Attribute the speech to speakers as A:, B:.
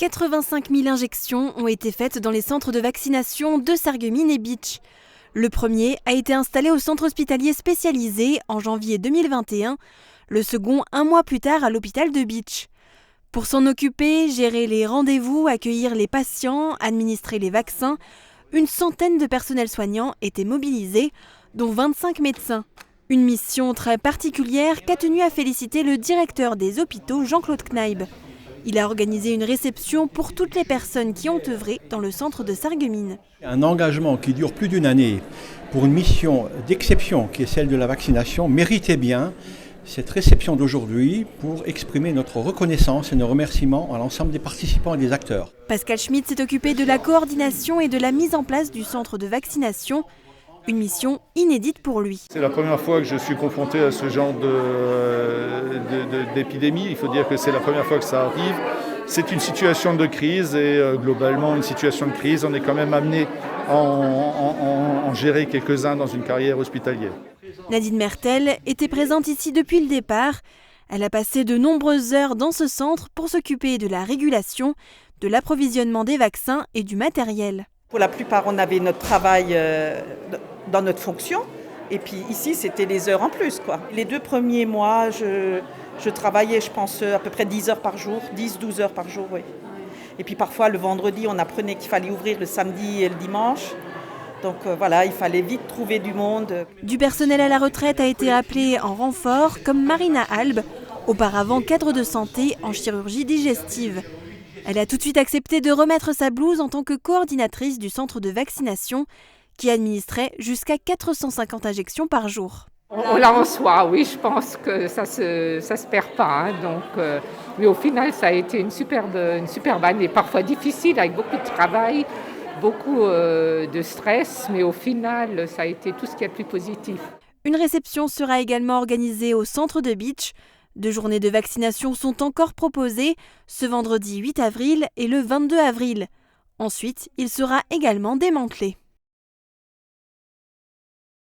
A: 85 000 injections ont été faites dans les centres de vaccination de Sarreguemines et Bitche. Le premier a été installé au centre hospitalier spécialisé en janvier 2021, le second un mois plus tard à l'hôpital de Bitche. Pour s'en occuper, gérer les rendez-vous, accueillir les patients, administrer les vaccins, une centaine de personnels soignants étaient mobilisés, dont 25 médecins. Une mission très particulière qu'a tenu à féliciter le directeur des hôpitaux, Jean-Claude Kneib. Il a organisé une réception pour toutes les personnes qui ont œuvré dans le centre de Sarreguemines.
B: Un engagement qui dure plus d'une année pour une mission d'exception qui est celle de la vaccination méritait bien cette réception d'aujourd'hui pour exprimer notre reconnaissance et nos remerciements à l'ensemble des participants et des acteurs.
A: Pascal Schmitt s'est occupé de la coordination et de la mise en place du centre de vaccination. Une mission inédite pour lui.
C: C'est la première fois que je suis confronté à ce genre d'épidémie. Il faut dire que c'est la première fois que ça arrive. C'est une situation de crise et globalement une situation de crise. On est quand même amené à en gérer quelques-uns dans une carrière hospitalière.
A: Nadine Mertel était présente ici depuis le départ. Elle a passé de nombreuses heures dans ce centre pour s'occuper de la régulation, de l'approvisionnement des vaccins et du matériel.
D: Pour la plupart, on avait notre travail dans notre fonction. Et puis ici, c'était les heures en plus, quoi. Les 2 premiers mois, je travaillais, je pense, à peu près 10 heures par jour, 10-12 heures par jour, oui. Et puis parfois, le vendredi, on apprenait qu'il fallait ouvrir le samedi et le dimanche. Donc voilà, il fallait vite trouver du monde.
A: Du personnel à la retraite a été appelé en renfort, comme Marina Albe, auparavant cadre de santé en chirurgie digestive. Elle a tout de suite accepté de remettre sa blouse en tant que coordinatrice du centre de vaccination qui administrait jusqu'à 450 injections par jour.
E: On l'a en soi, oui, je pense que ça se perd pas. Mais au final, ça a été une superbe année, parfois difficile, avec beaucoup de travail, beaucoup de stress, mais au final, ça a été tout ce qu'il y a de plus positif.
A: Une réception sera également organisée au centre de Bitche. 2 journées de vaccination sont encore proposées, ce vendredi 8 avril et le 22 avril. Ensuite, il sera également démantelé.